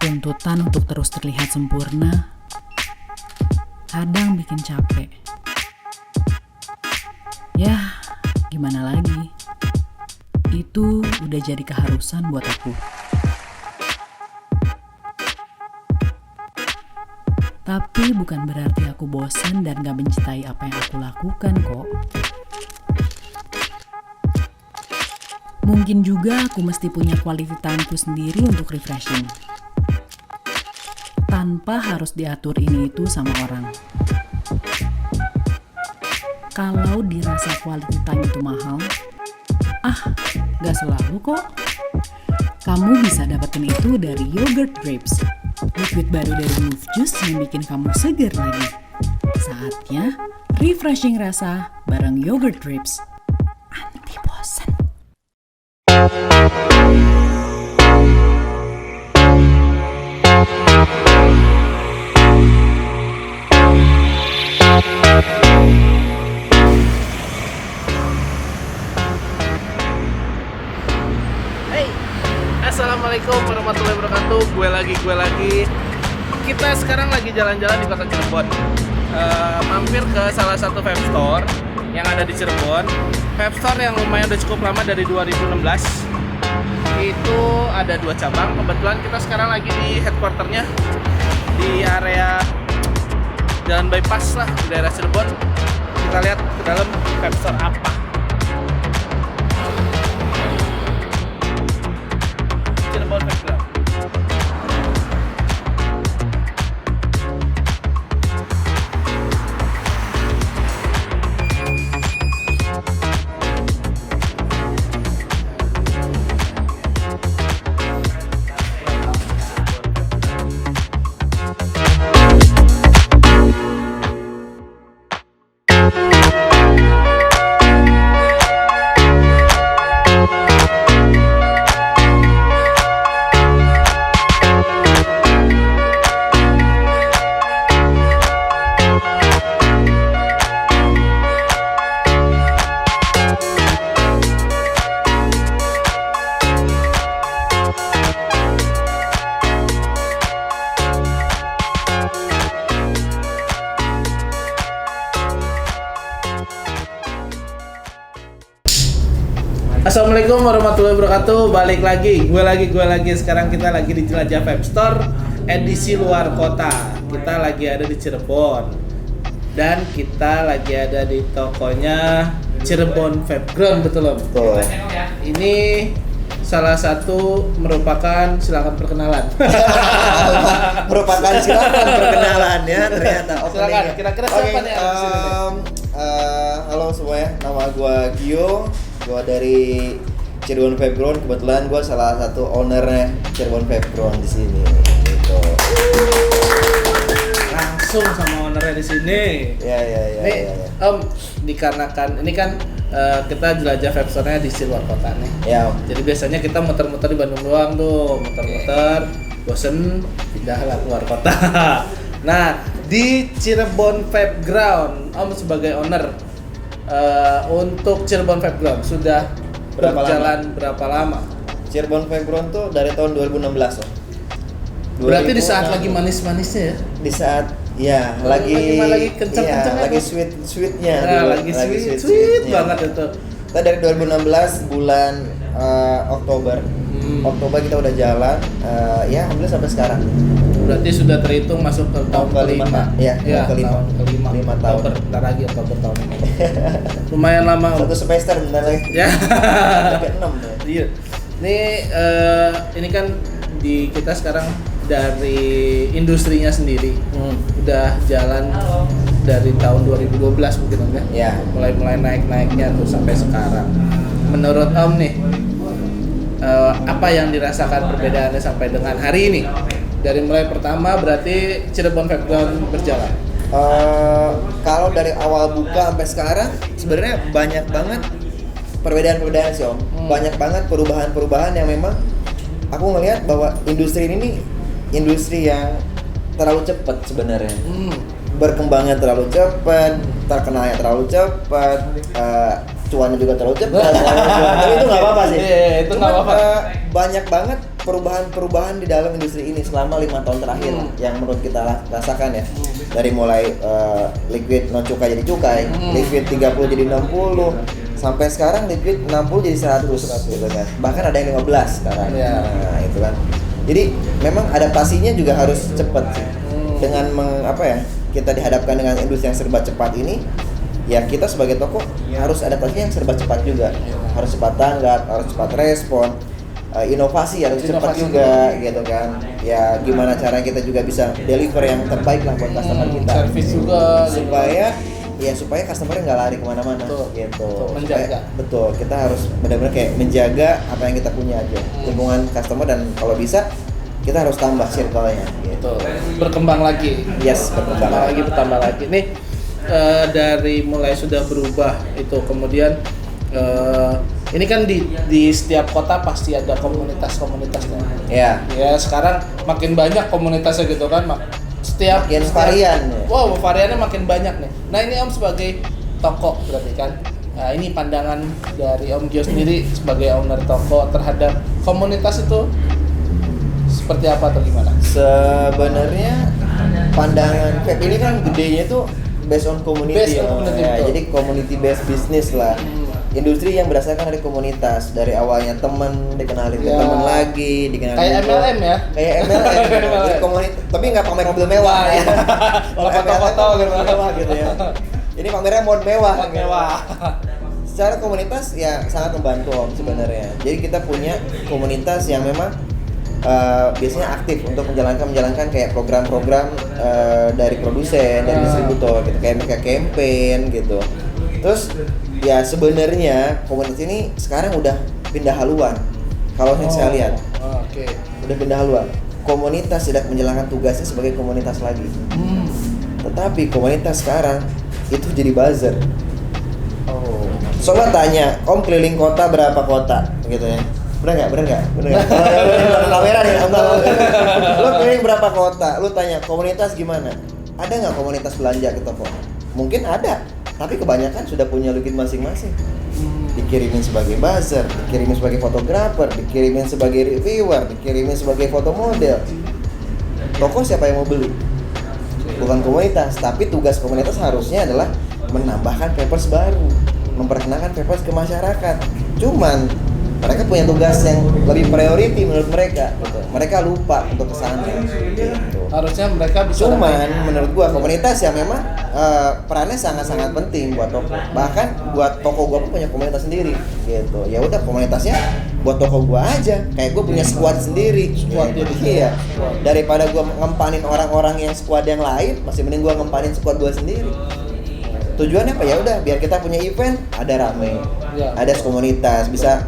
Tuntutan untuk terus terlihat sempurna kadang bikin capek. Ya, gimana lagi? Itu udah jadi keharusan buat aku. Tapi bukan berarti aku bosan dan gak mencintai apa yang aku lakukan kok. Mungkin juga aku mesti punya quality timeku sendiri untuk refreshing. Tanpa harus diatur ini itu sama orang. Kalau dirasa quality time itu mahal, gak selalu kok. Kamu bisa dapetin itu dari Yogurt Grapes, liquid baru dari Move Juice yang bikin kamu seger lagi. Saatnya refreshing rasa bareng Yogurt Grapes. Anti bosan. Assalamualaikum warahmatullahi wabarakatuh. Gue lagi. Kita sekarang lagi jalan-jalan di kota Cirebon. Mampir ke salah satu vape store yang ada di Cirebon. Vape store yang lumayan udah cukup lama, dari 2016. Itu ada 2 cabang. Kebetulan kita sekarang lagi di headquarternya di area Jalan Bypass lah, di daerah Cirebon. Kita lihat ke dalam vape store apa. Cirebon Vape Ground. Assalamualaikum warahmatullahi wabarakatuh. Balik lagi, gue lagi. Sekarang kita lagi di Jelajah Vape Store edisi luar kota. Kita lagi ada di Cirebon. Dan kita lagi ada di tokonya Cirebon Vape Ground, betul om? Betul. Ini salah satu merupakan, silakan perkenalan. Merupakan silakan perkenalan ya ternyata. Silakan, kira-kira siapa nih yang ada di sini? Halo semuanya, nama gue Gio. Gue dari Cirebon Vape Ground. Kebetulan gue salah satu ownernya Cirebon Vape Ground di sini. Gitu. Langsung sama ownernya di sini. Ya. Om, dikarenakan ini kan kita jelajah vape store-nya di luar kota nih. Ya. Jadi biasanya kita muter-muter di Bandung doang tuh, muter-muter, bosen pindah lah keluar kota. Nah, di Cirebon Vape Ground, Om sebagai owner, untuk Cirebon Vape Ground sudah berjalan berapa lama? Cirebon Vape Ground tuh dari tahun 2016 loh. Berarti di saat lagi manis-manisnya ya? Di saat ya lagi kenceng-kencengnya, lagi sweet-sweetnya. Nah, lagi sweet banget itu. Kita dari 2016 bulan Oktober. Oktober kita udah jalan, ya alhamdulillah sampai sekarang. Berarti sudah terhitung masuk ke tahun kelima. Iya, tahun kelima. 5 tahun. Bentar lagi Oktober tahun ini. Lumayan lama. Satu semester bentar lagi. Ya. Sampai 6 ya. Iya. Ini kan di kita sekarang dari industrinya sendiri. Udah jalan dari tahun 2012 mungkin enggak? Ya. Mulai naik-naiknya tuh sampai sekarang. Menurut Om nih, apa yang dirasakan perbedaannya sampai dengan hari ini? Dari mulai pertama berarti Cirebon Vape Ground berjalan. Kalau dari awal buka sampai sekarang sebenarnya banyak banget perbedaan sih om. Banyak banget perubahan yang memang aku ngelihat bahwa industri ini nih industri yang terlalu cepat sebenarnya. Berkembangnya terlalu cepat, terkenalnya terlalu cepat, cuannya juga terlalu cepat. Tapi itu nggak apa-apa sih. Itu nggak apa-apa. Banyak banget perubahan-perubahan di dalam industri ini selama 5 tahun terakhir yang menurut kita rasakan ya. Dari mulai liquid non cukai jadi cukai, liquid 30 jadi 60, sampai sekarang liquid 60 jadi 100 gitu kan. Bahkan ada yang 15 sekarang. Nah, itu kan. Jadi memang adaptasinya juga harus cepat sih. Dengan kita dihadapkan dengan industri yang serba cepat ini, ya kita sebagai toko harus adaptasinya yang serba cepat juga. Harus cepat tanggap, harus cepat respon. Inovasi harus cepat juga gitu kan. Ya gimana cara kita juga bisa deliver yang terbaik lah buat customer kita. Service juga supaya customer nggak lari kemana-mana gitu. Menjaga. Betul, kita harus benar-benar kayak menjaga apa yang kita punya aja, hubungan customer, dan kalau bisa kita harus tambah circle-nya gitu. Berkembang lagi. Yes, bertambah lagi. Nih dari mulai sudah berubah itu, kemudian ini kan di setiap kota pasti ada komunitas-komunitasnya. Ya. Ya sekarang makin banyak komunitasnya gitu kan, setiap varian. Wow, variannya makin banyak nih. Nah ini Om sebagai toko berarti kan. Nah ini pandangan dari Om Gio sendiri sebagai owner toko terhadap komunitas itu seperti apa atau gimana? Sebenarnya pandangan vape ini kan gedenya tuh based on community. Jadi community based business lah. Industri yang berdasarkan dari komunitas, dari awalnya teman dikenalin ke teman lagi, dikenalin kayak MLM ya? Kayak MLM. Jadi komunitas, tapi nggak pamer mobil mewah ya. Foto-foto gitu ya. Ini pamernya mod mewah. Secara komunitas ya sangat membantu Om sebenarnya. Jadi kita punya komunitas yang memang biasanya aktif untuk menjalankan kayak program-program dari produsen, dari distributor gitu, kayak mereka campaign gitu. Terus ya sebenarnya komunitas ini sekarang udah pindah haluan. Kalau yang saya lihat, udah pindah haluan. Komunitas tidak menjalankan tugasnya sebagai komunitas lagi. Tetapi komunitas sekarang itu jadi buzzer. Coba tanya, Om keliling kota berapa kota gitu ya? Bener nggak? Kamera nih, lu keliling berapa kota? Lu tanya komunitas gimana? Ada nggak komunitas belanja ke toko? Mungkin ada, tapi kebanyakan sudah punya login masing-masing. Dikirimin sebagai buzzer, dikirimin sebagai fotografer, dikirimin sebagai reviewer, dikirimin sebagai foto model. Toko siapa yang mau beli? Bukan komunitas, tapi tugas komunitas harusnya adalah menambahkan papers baru, memperkenalkan papers ke masyarakat. Cuman mereka punya tugas yang lebih priority menurut mereka gitu. Mereka lupa untuk kesana gitu. Harusnya mereka bisa. Cuman menurut gua komunitas yang memang perannya sangat-sangat penting buat toko. Bahkan buat toko gua pun punya komunitas sendiri gitu. Ya udah komunitasnya buat toko gua aja. Kayak gua punya squad sendiri. Squad gitu. Iya. Daripada gua ngempanin orang-orang yang squad yang lain, masih mending gua ngempanin squad gua sendiri. Tujuannya apa? Ya udah biar kita punya event ada rame. Ada komunitas bisa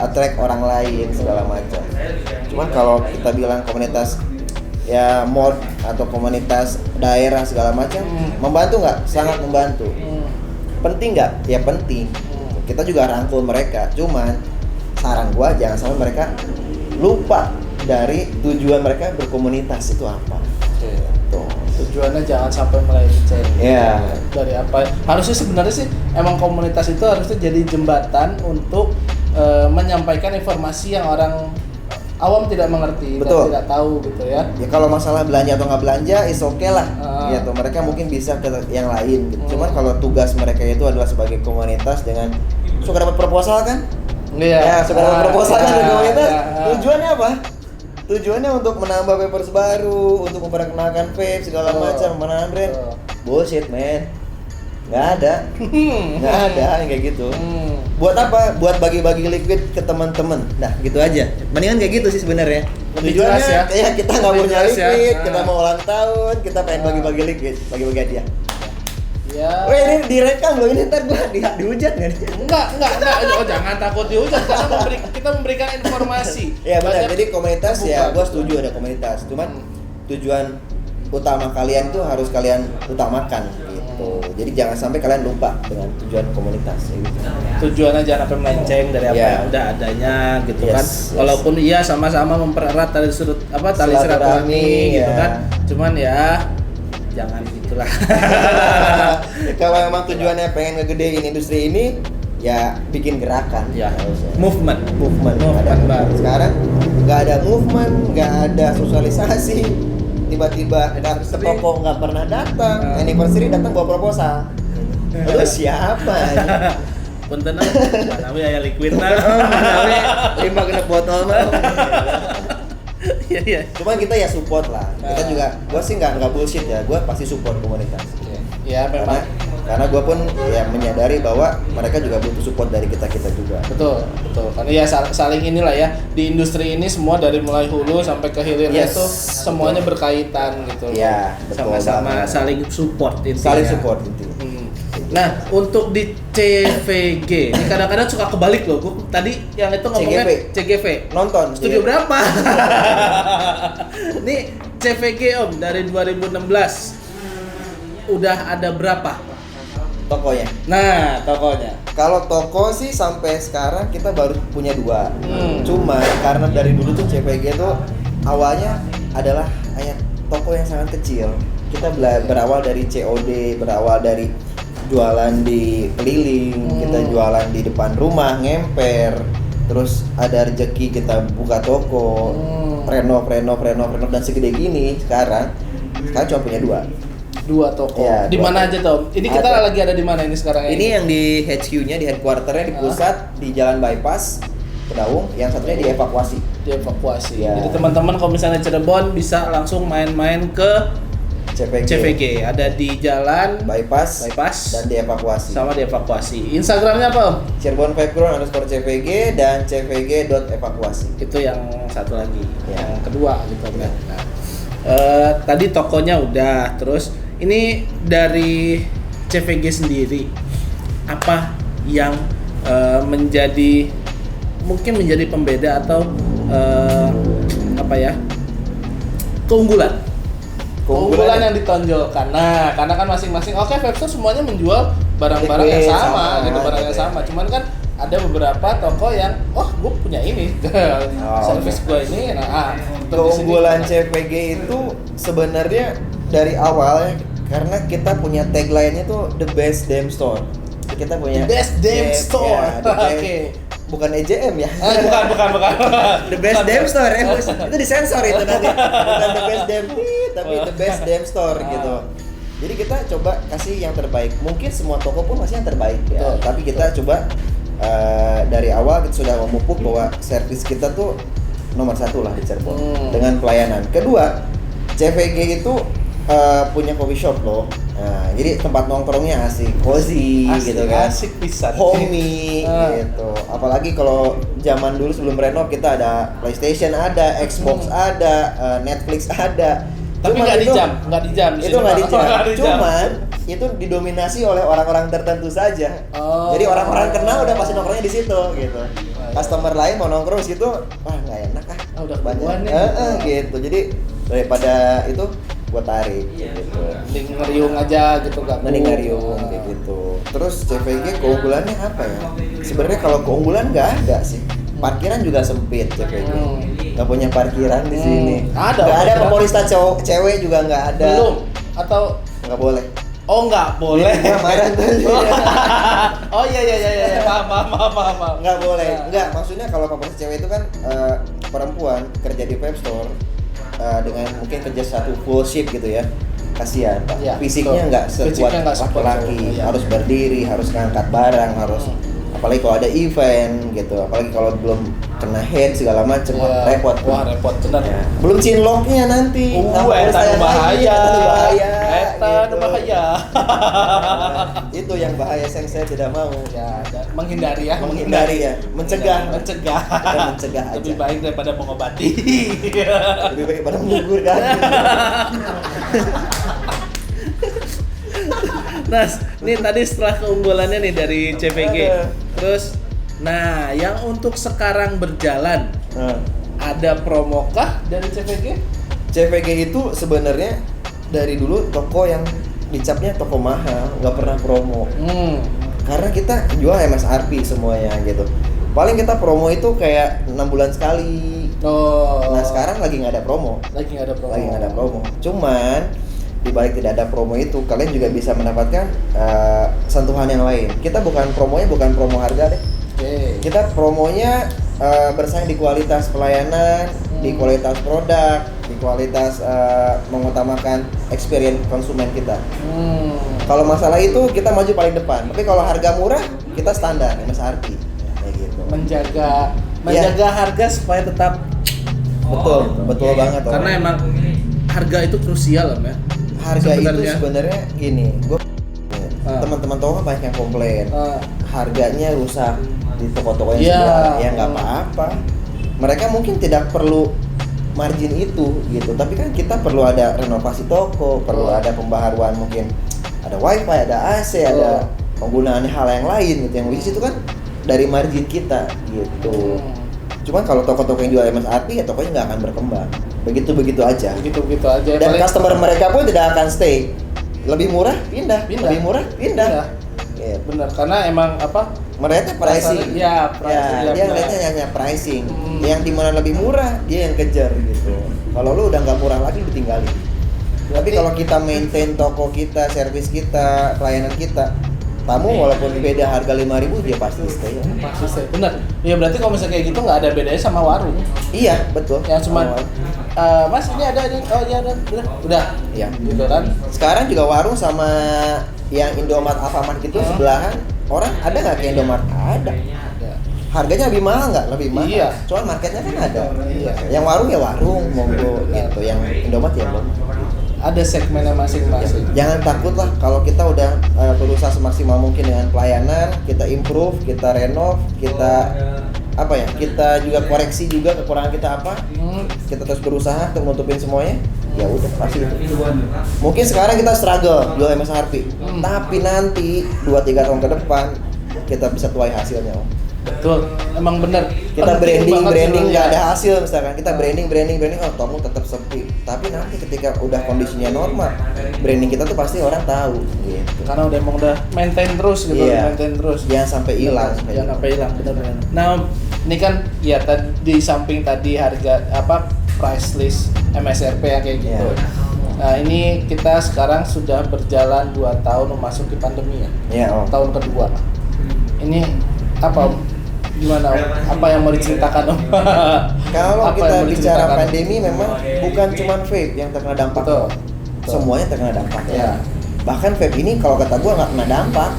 attract orang lain segala macam. Cuman kalau kita bilang komunitas ya mod atau komunitas daerah segala macam, membantu nggak? Sangat membantu. Penting nggak? Ya penting. Kita juga rangkul mereka. Cuman saran gua jangan sampai mereka lupa dari tujuan mereka berkomunitas itu apa. Tujuannya jangan sampai melenceng. Dari apa? Harusnya sebenarnya sih emang komunitas itu harusnya jadi jembatan untuk menyampaikan informasi yang orang awam tidak mengerti. Betul. Dan tidak tahu gitu ya. Ya kalau masalah belanja atau nggak belanja, is okay lah. Gitu. Mereka mungkin bisa ke yang lain. Gitu. Cuman kalau tugas mereka itu adalah sebagai komunitas dengan suka dapat proposal kan? Ya, suka dapat proposal kan dari komunitas. Tujuannya apa? Tujuannya untuk menambah papers baru, untuk memperkenalkan vape segala macam, menambah brand. Bullshit, man. Nggak ada yang kayak gitu. Buat apa? Buat bagi-bagi liquid ke teman-teman. Nah, gitu aja. Mendingan kayak gitu sih sebenarnya. Tujuannya ya kita nggak punya liquid, kita mau ulang tahun, kita pengen bagi-bagi liquid, bagi-bagi hadiah. Ya. Weh, ini direkam loh, ini ntar gua dihujat nggak nih? Enggak. Oh, jangan takut dihujat karena kita memberikan informasi. Ya benar. Jadi komunitas ya, gua setuju ada komunitas. Cuman tujuan utama kalian itu harus kalian utamakan gitu. Jadi jangan sampai kalian lupa dengan tujuan komunitas gitu. Tujuannya jangan sampai melenceng dari apa yang udah adanya gitu kan. Walaupun iya sama-sama mempererat tali silaturahmi gitu kan. Cuman ya jangan gitulah. Kalau memang tujuannya pengen ngegedein industri ini, ya bikin gerakan Ya. harusnya. Movement. Movement Movement ada. baru. Sekarang nggak ada movement, nggak ada sosialisasi, tiba-tiba ke toko nggak pernah datang, anniversary datang bawa proposal. Lu siapa? Punten mana we aya liquidna. Lima kena botol mah. Iya iya. Cuma kita ya support lah. Kita juga, gue sih nggak bullshit ya, gue pasti support komunitas. Ya memang. Karena gue pun ya menyadari bahwa mereka juga butuh support dari kita juga. Betul. Karena ya saling inilah ya, di industri ini semua dari mulai hulu sampai ke hilirnya Yes, itu semuanya berkaitan gitu. Iya, betul Sama-sama banget. saling support intinya. Saling support intinya. Nah, untuk di CVG, ini kadang-kadang suka kebalik loh. Gua tadi yang itu ngomongnya CGV. Nonton Studio iya. berapa? Nih CVG Om dari 2016 udah ada berapa? Tokonya. Nah, tokonya. Kalau toko sih sampai sekarang kita baru punya 2. Cuma karena dari dulu tuh CPG tuh awalnya adalah hanya toko yang sangat kecil. Kita berawal dari COD, berawal dari jualan di keliling, kita jualan di depan rumah, ngemper. Terus ada rezeki kita buka toko, renov dan segede gini sekarang cuma punya 2 toko. Ya, Di mana aja Tom? Ini kita Ada. lagi ada di mana ini sekarang? Ini yang di HQ-nya, di headquarter-nya di pusat, di Jalan Bypass, Kedaung. Yang satunya dievakuasi. Dievakuasi. Ya. Jadi teman-teman kalau misalnya Cirebon bisa langsung main-main ke CVG. Ada di Jalan Bypass dan dievakuasi. sama dievakuasi. Instagramnya apa Om? Cirebon _CVG dan cvg.evakuasi. Itu yang satu lagi, Ya. yang kedua gitu kan. Nah, tadi tokonya udah, terus ini dari CVG sendiri apa yang mungkin menjadi pembeda atau apa ya, keunggulan yang ditonjolkan. Nah, karena kan masing-masing Webstore semuanya menjual barang-barang yang sama gitu, barang yang sama. Cuman kan ada beberapa toko yang gue punya ini. Service gue ini. Nah, Keunggulan CVG itu sebenarnya dari awal ya, karena kita punya tagline-nya tuh the best damn store. Kita punya The best damn store. Ya, the best- Oke. Bukan EJM ya. Bukan. The best damn store ya. Itu disensor itu nanti. Bukan the best damn tapi the best damn store gitu. Jadi kita coba kasih yang terbaik. Mungkin semua toko pun masih yang terbaik ya. Betul, Tapi kita coba dari awal kita sudah memupuk bahwa servis kita tuh nomor 1 lah di Cirebon dengan pelayanan. Kedua, CVG itu punya coffee shop loh. Nah, jadi tempat nongkrongnya asik, cozy gitu kan. Asik pisan. Homey gitu. Apalagi kalau zaman dulu sebelum renov kita ada PlayStation ada, Xbox ada, Netflix ada. Tapi Cuman nggak di itu- jam. Itu nggak di jam. Nggak di jam. Cuman itu didominasi oleh orang-orang tertentu saja. Oh. Jadi orang-orang kenal udah pasti nongkrongnya di situ gitu. Customer lain mau nongkrong di situ, wah nggak enak ah. Udah Banyak. kebuan nih. Gitu. Jadi daripada itu gua tarik gitu. Mending ngeriung aja gitu, gak Mending ngariung kayak gitu. Terus CVG keunggulannya apa ya? Sebenarnya kalau keunggulan nggak ada sih. Parkiran juga sempit CVG. Nggak punya parkiran di sini. Ada, Nggak ada ada. pemerintah cewek juga nggak ada. Belum atau Nggak boleh. oh nggak boleh. Iya, marah tuh. Oh iya. Paham. Nggak boleh. Nggak, maksudnya kalau pemerintah cewek itu kan perempuan kerja di webstore dengan mungkin kerja satu full shift gitu ya. Kasihan Pak. Iya, Fisiknya betul. nggak Fisiknya sekuat nggak sekuat laki-laki. cowok, iya. Harus berdiri, harus ngangkat barang, harus apalagi kalau ada event gitu. Apalagi kalau belum kena head segala macem, wah, repot. Wah, repot bener. Ya. Belum cinloknya nanti. Nggak Eta urus saya bahaya. lagi, eta bahaya. Eta gitu. bahaya. Itu yang bahaya yang saya tidak mau. Ya, menghindari ya. Menghindari ya, mencegah. Mencegah. Kita mencegah aja. Lebih baik daripada mengobati. Lebih baik pada menggugurkan. Nah, nih tadi setelah keunggulannya nih dari CVG. Ada. Terus, nah yang untuk sekarang berjalan ada promo kah dari CVG? CVG itu sebenarnya dari dulu toko yang dicapnya toko mahal, nggak pernah promo. Karena kita jual MSRP semuanya gitu. Paling kita promo itu kayak 6 bulan sekali. Oh. Nah sekarang lagi nggak ada promo. Lagi nggak ada promo. Cuman di balik tidak ada promo itu, kalian juga bisa mendapatkan sentuhan yang lain. Kita promonya bukan promo harga deh. Kita promonya bersaing di kualitas pelayanan, di kualitas produk, di kualitas mengutamakan experience konsumen kita. Kalau masalah itu kita maju paling depan. Tapi kalau harga murah kita standar MSRP. Kayak gitu. Menjaga harga supaya tetap betul banget. Karena emang harga itu krusial ya. Harga itu sebenarnya gini, teman-teman toko banyak yang komplain. Harganya rusak di toko-toko yang sebelah, ya nggak apa-apa. Mereka mungkin tidak perlu margin itu gitu, tapi kan kita perlu ada renovasi toko, perlu ada pembaharuan, mungkin ada wifi, ada AC, ada penggunaan hal yang lain gitu, yang which itu kan dari margin kita gitu. Cuman kalau toko-toko yang jual MSRP ya tokonya nggak akan berkembang, begitu aja. Dan customer mereka pun tidak akan stay. Lebih murah pindah. Lebih murah pindah. Ya, benar, karena emang mereka pricing. Dia ngeliatnya hanya pricing. Yang dimana lebih murah dia yang kejar gitu. Kalau lu udah nggak murah lagi ditinggalin. Tapi kalau kita maintain toko kita, servis kita, pelayanan kita, tamu walaupun beda harga 5.000 dia pasti stay. Benar. Ya berarti kalau misalnya kayak gitu nggak ada bedanya sama warung. Iya betul. Yang cuman Mas ini ada oh iya ada udah. Iya. Gitu kan. Sekarang juga warung sama yang Indomart, Alfamart gitu sebelahan, orang ada nggak kayak Indomart? Ada. Harganya lebih mahal nggak? Lebih mahal. Iya. Soal marketnya kan ada. Iya. Yang warung ya warung, monggo gitu. Yang Indomart ya Indomart. Ada segmennya masing-masing. Jangan takut lah kalau kita udah berusaha semaksimal mungkin dengan pelayanan, kita improve, kita renov, kita kita juga koreksi juga kekurangan kita apa. Kita terus berusaha untuk nutupin semuanya. Ya udah pasti itu. Mungkin sekarang kita struggle jual MSRP, tapi nanti 2-3 tahun ke depan kita bisa tuai hasilnya. Betul, emang bener. Kita branding nggak ada hasil misalkan, kita branding, toko tetap sepi. Tapi nanti ketika udah kondisinya normal, branding kita tuh pasti orang tahu. Gitu. Karena udah maintain terus gitu, maintain terus. Jangan sampai hilang. Jangan sampai hilang, benar. Nah, ini kan ya di samping tadi harga price list MSRP yang kayak gitu. Nah, ini kita sekarang sudah berjalan 2 tahun memasuki pandemi ya. Tahun kedua. Ini gimana Om? Apa yang mau diceritakan Om? Kalau kita bicara pandemi memang bukan cuma vape yang terkena dampak. Betul. Semuanya terkena dampak ya. Bahkan vape ini kalau kata gua nggak kena dampak.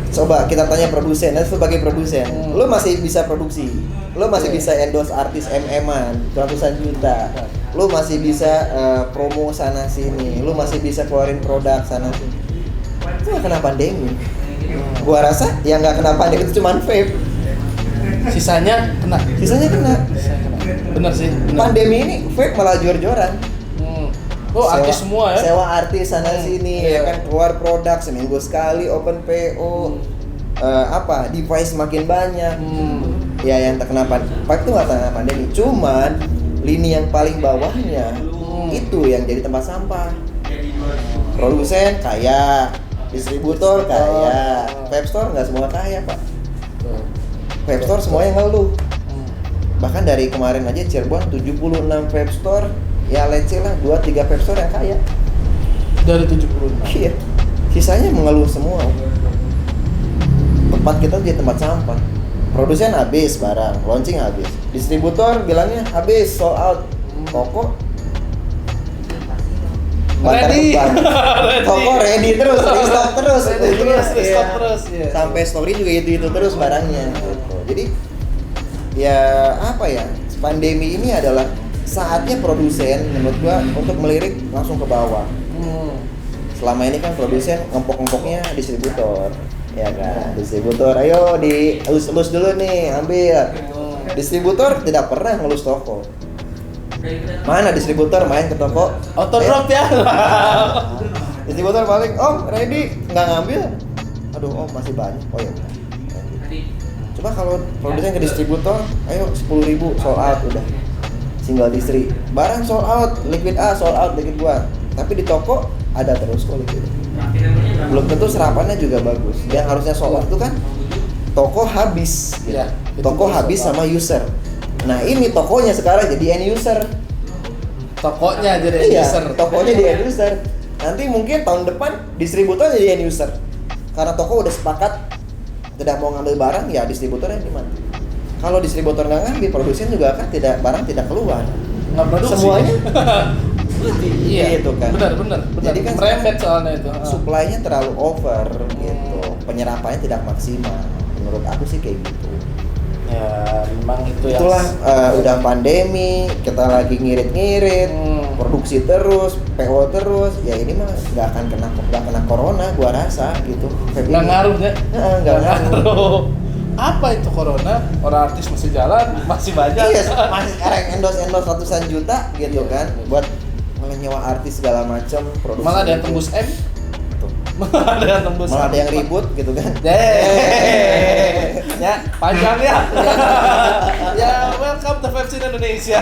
Coba kita tanya produsen, dan sebagai produsen, lo masih bisa produksi, lo masih bisa endorse artis MM-an ratusan juta, lo masih bisa promo sana sini, lo masih bisa keluarin produk sana sini. Itu nggak kena pandemi. Gua rasa yang nggak kena pandemi itu cuma vape. Sisanya kena. Bener sih. Bener. Pandemi ini vape malah jor-joran. Artis semua ya. Sewa artis sana sini ya kan, keluar produk seminggu sekali, open PO. Device makin banyak. Ya yang terkena pandemi itu nggak terkena pandemi. Cuman lini yang paling bawahnya itu yang jadi tempat sampah. Produsen kaya, distributor kaya, vape store nggak semua kaya Pak. Vape store semuanya ngeluh. Bahkan dari kemarin aja Cirebon 76 vape store, ya let's say lah 2-3 vape store yang kaya. Dari 76? Iya. Sisanya mengeluh semua. Tempat kita jadi tempat sampah. Produsen habis barang, launching habis. Distributor bilangnya habis, sold out. Toko ready. Toko ready terus, restock terus. Iya. Sampai story juga itu terus barangnya gitu. Jadi ya pandemi ini adalah saatnya produsen menurut gua untuk melirik langsung ke bawah. Selama ini kan produsen ngempok-ngempoknya distributor, ya kan? Distributor, ayo dielus-elus dulu nih, ambil. Distributor tidak pernah ngelus toko. Mana distributor main ke toko? Auto drop ya. Distributor paling, ready, nggak ngambil. Aduh, masih banyak. Oh ya. Coba kalau produsen ke distributor, ayo 10.000 sold out udah. Single distri, barang sold out, liquid A sold out, liquid gua. Tapi di toko ada terus kok liquid. Belum tentu serapannya juga bagus. Yang harusnya sold out itu kan toko habis. Gitu. Ya, toko habis sama user. Nah ini tokonya sekarang jadi end user. Tokonya jadi end Iya, user. tokonya di end user. Nanti mungkin tahun depan distributor jadi end user. Karena toko udah sepakat tidak mau ngambil barang, ya distributornya di mana? Kalau distributor nggak ngambil, produsen juga kan barang tidak keluar. Nggak produksi. Semuanya Iya. gitu kan. Benar. Jadi kan merembet soalnya itu. supply-nya terlalu over gitu. Penyerapannya tidak maksimal. Menurut aku sih kayak gitu. Ya, memang itu ya. Itulah udah pandemi, kita lagi ngirit-ngirit, produksi terus, PO terus. Ya ini mah nggak kena corona, gua rasa gitu. Nggak ngaruh nggak? Nggak ngaruh. Apa itu corona? Orang artis masih jalan, masih banyak. Iya, masih sekarang endorse ratusan juta gitu Iya. kan, buat nyewa artis segala macam, produksi. Malah ada yang gitu. tembus M. Tuh. Malah ada yang tembus. Malah ada yang ribut gitu kan. Ya, panjang ya. Ya, welcome to Pepsi Indonesia.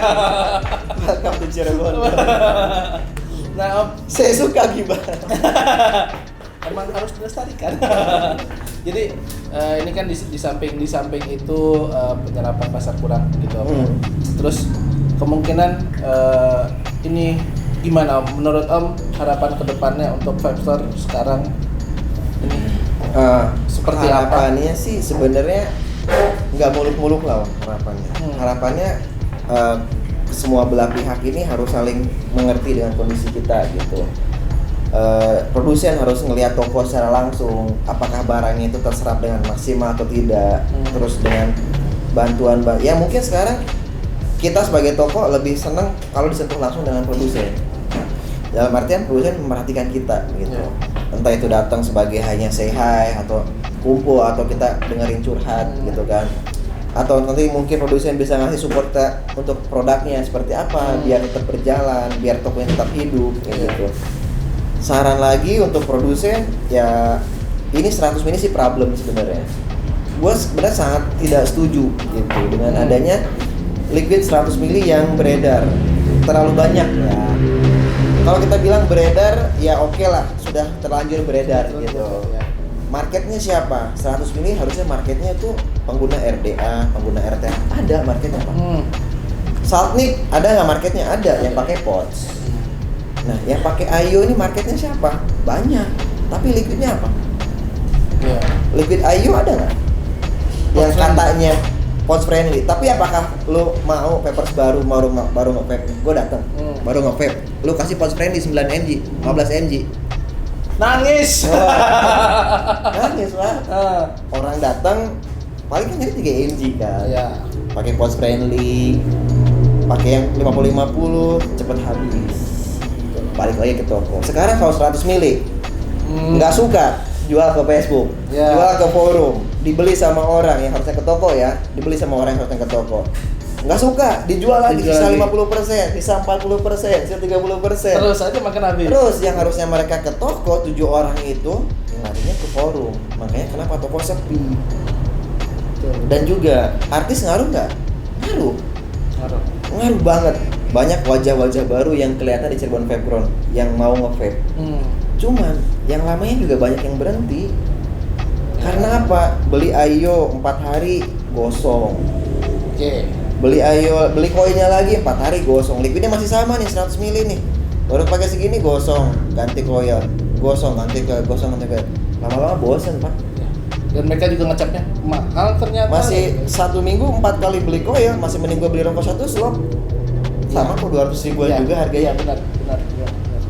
Welcome to Cirebon. Nah, Om, Saya suka gibah. emang harus dilestarikan. Jadi ini kan di samping itu penyerapan pasar kurang gitu. Om. Terus kemungkinan ini gimana Om? Menurut Om harapan kedepannya untuk Vape Store sekarang ini seperti apa? Harapannya sih sebenarnya nggak muluk-muluk lah Om, harapannya. Harapannya semua belah pihak ini harus saling mengerti dengan kondisi kita gitu. Produsen harus ngelihat toko secara langsung, apakah barangnya itu terserap dengan maksimal atau tidak. Terus dengan bantuan ya mungkin sekarang kita sebagai toko lebih senang kalau disentuh langsung dengan produsen. Dalam artian produsen memperhatikan kita gitu. Entah itu datang sebagai hanya say hi atau kumpul atau kita dengerin curhat gitu kan. Atau nanti mungkin produsen bisa ngasih support untuk produknya seperti apa biar tetap berjalan, biar tokonya tetap hidup gitu. Saran lagi untuk produsen ya ini 100 mili sih problem sebenarnya. Gue sebenarnya sangat tidak setuju gitu dengan adanya liquid 100 mili yang beredar terlalu banyak ya. Kalau kita bilang beredar ya oke lah, sudah terlanjur beredar gitu. Marketnya siapa? 100 mili harusnya marketnya itu pengguna RDA, pengguna RTA. Ada marketnya Pak. Saltnik ada nggak marketnya? Ada yang pakai pouch. Nah, yang pakai Ayo ini marketnya siapa? Banyak. Tapi liquidnya apa? Iya. Liquid Ayo ada nggak? Yang katanya pouch friendly. Tapi apakah lo mau papers baru nge-vape? Gue datang, baru nge-vape. Lo kasih pouch friendly 9 mg, 15 mg. Nangis. Nangis lah. Orang datang paling kan nyari 3 mg kan. Iya. Pakai pouch friendly, pakai yang 50-50 cepet habis. Balik lagi ke toko. Sekarang kalau 100 mili nggak suka jual ke Facebook, jual ke forum, dibeli sama orang yang harusnya ke toko ya, dibeli sama orang yang harusnya ke toko. Nggak suka, dijual lagi sisa 50%, sisa 40%, sisa 30%. Terus aja makan habis. Terus yang harusnya mereka ke toko 7 orang itu yang larinya ke forum. Makanya kenapa toko sepi. Dan juga artis ngaruh nggak? Ngaruh banget. Banyak wajah-wajah baru yang kelihatan di Cirebon Vape Ground yang mau nge-vape. Cuman yang lamanya juga banyak yang berhenti. Karena apa? Beli Ayo 4 hari gosong. Oke. Beli koinnya lagi 4 hari gosong. Liquidnya masih sama nih 100 mili nih. Baru pakai segini gosong, ganti koil. Gosong, ganti koil. Lama-lama bosen, Pak. Dan mereka juga ngecapnya mahal ternyata. Masih 1 minggu 4 kali beli koil, masih mending gua beli rokok 1 slop. Sama kok 200 ribuan juga harganya. Benar.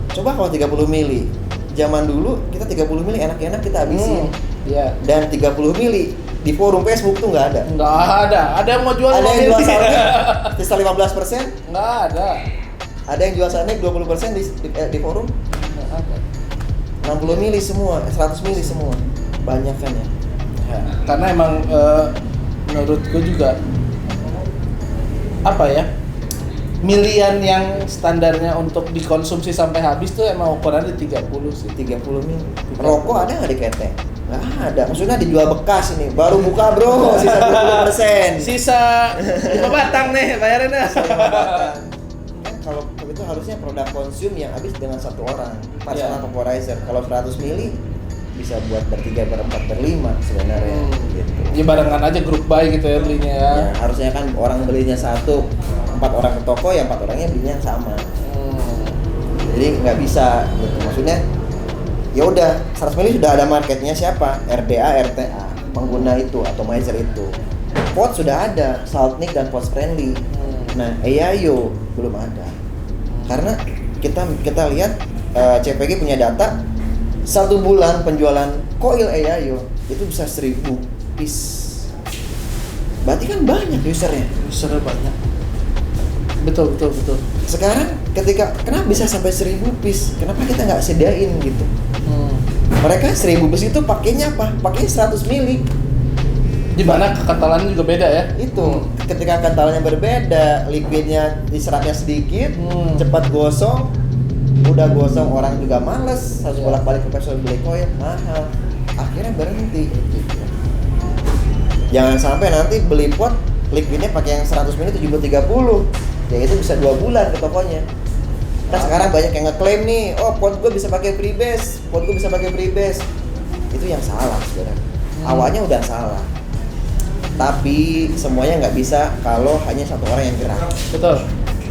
Coba kalau 30 mili. Zaman dulu kita 30 mili enak-enak kita habisin. Iya. Dan 30 mili di forum Facebook tuh nggak ada. Nggak ada. Ada yang mau jual Ada yang jual mili. salnik sisa 15%. Nggak ada. Ada yang jual salnik 20% di forum. Nggak ada. 60 mili semua, 100 mili semua. Banyak kan ya. Ya, karena emang menurut gue juga apa ya, milian yang standarnya untuk dikonsumsi sampai habis tuh emang ukurannya 30 sih. 30 mili. Rokok ada nggak di ketek? Nggak ada. Maksudnya dijual bekas ini. Baru buka bro, sisa 20%. Sisa 5 batang nih bayarinnya. Kan kalau itu harusnya produk konsum yang habis dengan satu orang. Personal Iya. vaporizer. Kalau 100 mili bisa buat bertiga, berempat, berlima sebenarnya. Gitu. Ya barengan aja grup buy gitu ya belinya ya. Ya, harusnya kan orang belinya 1, 4 orang ke toko ya 4 orangnya belinya yang sama. Jadi nggak bisa gitu. Maksudnya ya udah 100 ml sudah ada marketnya siapa? RDA, RTA, pengguna itu, atomizer itu. Pot sudah ada, Saltnik dan Pot Friendly. Nah, EAYO belum ada. Karena kita lihat CPG punya data 1 bulan penjualan koil EAYO itu bisa 1000 piece. Berarti kan banyak usernya. Usernya banyak. Betul. Sekarang kenapa bisa sampai 1000 piece? Kenapa kita nggak sediain gitu? Mereka 1000 piece itu pakainya apa? Pakainya 100 mili. Di mana kekentalannya juga beda ya? Itu ketika kentalnya berbeda, liquidnya diserapnya sedikit, cepat gosong. Udah gosong orang juga males, harus bolak-balik ke pasar beli koil, mahal. Akhirnya berhenti. Jangan sampai nanti beli pot liquidnya pakai yang 100 mili 70-30. Ya itu bisa 2 bulan ke tokonya. Nah sekarang banyak yang ngeklaim nih, oh pot gue bisa pakai freebase, itu yang salah sebenarnya. Awalnya udah salah, tapi semuanya nggak bisa kalau hanya satu orang yang gerak. Betul.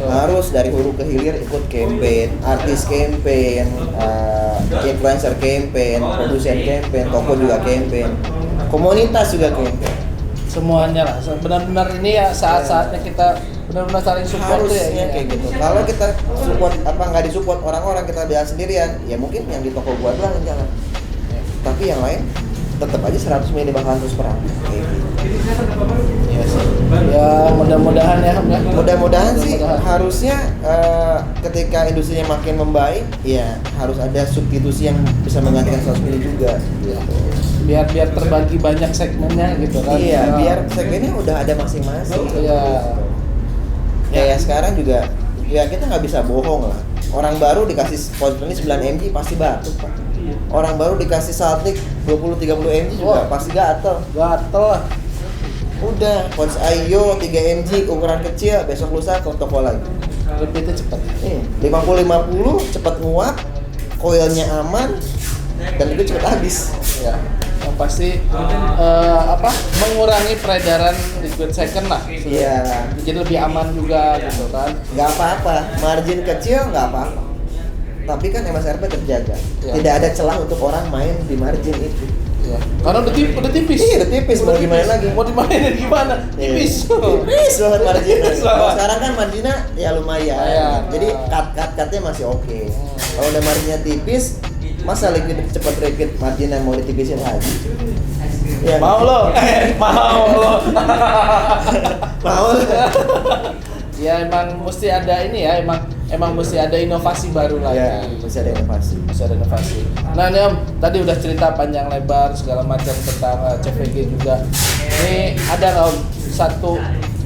Harus dari hulu ke hilir ikut campaign, artis campaign, influencer campaign, produsen campaign, toko juga campaign, komunitas juga campaign. Semuanya lah, benar-benar ini ya saat-saatnya kita benar-benar saling support tuh ya, kayak gitu. Kalau kita support nggak disupport orang-orang, kita biasa sendirian, ya mungkin yang di toko gua doang yang jalan. Tapi yang lain tetap aja 100 mili bakalan terus perang. Kayak gitu. Iya sih. Ya mudah-mudahan ya. Mudah-mudahan sih harusnya ketika industrinya makin membaik, ya harus ada substitusi yang bisa menggantikan 100 mili juga. Gitu. Biar terbagi banyak segmennya gitu kan. Iya, biar segmennya udah ada masing-masing. Iya. Kayak sekarang juga ya kita nggak bisa bohong lah. Orang baru dikasih Pot Friendly 9 mg pasti batuk, Pak. Orang baru dikasih Saltnik 20-30 mg juga pasti gatel lah. Udah, Pot EAYO 3 mg ukuran kecil, besok lusa ke toko lagi. Repeatnya cepat. 50-50 cepat nguap, koilnya aman, dan itu cepat habis. Ya. Yang pasti mengurangi peredaran liquid second lah. Iya. Jadi lebih aman juga gitu kan. Nggak apa-apa, margin kecil nggak apa-apa. Tapi kan MSRP terjaga. Ya. Tidak ada celah untuk orang main di margin itu. Ya. Karena udah tipis. Iya, udah tipis. Mau gimana lagi? Mau dimainin gimana? Tipis. Tipis banget marginnya. Sekarang kan marginnya ya lumayan. Jadi cut-nya masih oke. Kalau udah marginnya tipis, masa liquid cepat repeat marginnya mau ditipisin lagi? Ya, mau lo. Ya emang mesti ada ini ya, emang mesti ada inovasi baru lah ya. Mesti ada inovasi. Nah nih Om, tadi udah cerita panjang lebar segala macam tentang CVG juga. Ini ada nggak Om satu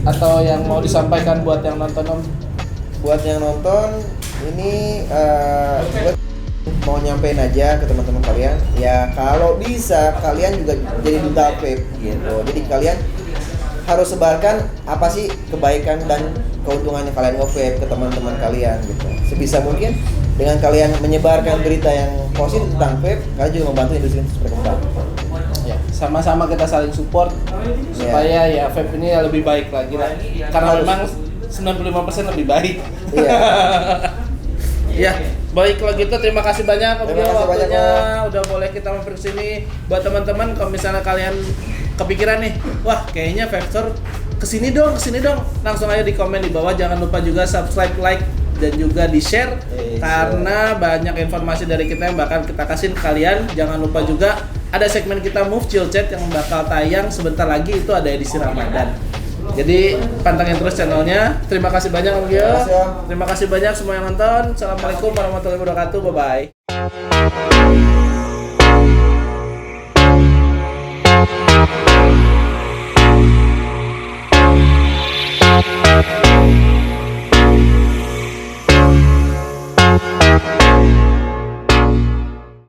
atau yang mau disampaikan buat yang nonton Om? Buat yang nonton ini gue mau nyampein aja ke teman-teman kalian. Ya kalau bisa kalian juga jadi duta vape gitu. Jadi kalian harus sebarkan apa sih kebaikan dan keuntungan yang kalian nge-vape ke teman-teman kalian gitu. Sebisa mungkin dengan kalian menyebarkan berita yang positif tentang vape, kalian juga membantu industri ini berkembang. Ya, sama-sama kita saling support supaya ya vape ini lebih baik lagi lah. Karena memang 95% lebih baik. Iya. Ya, baik kalau gitu terima kasih banyak Om Gio waktunya udah boleh kita mampir ke sini. Buat teman-teman kalau misalnya kalian kepikiran nih, wah kayaknya vape store kesini dong, langsung aja di komen di bawah. Jangan lupa juga subscribe, like, dan juga di share karena banyak informasi dari kita yang bakal kita kasih ke kalian. Jangan lupa juga ada segmen kita Move Chill Chat yang bakal tayang sebentar lagi, itu ada edisi Ramadan. Jadi pantengin terus channelnya. Terima kasih banyak Om Gio. Terima kasih banyak semua yang nonton. Assalamualaikum warahmatullahi wabarakatuh. Bye bye.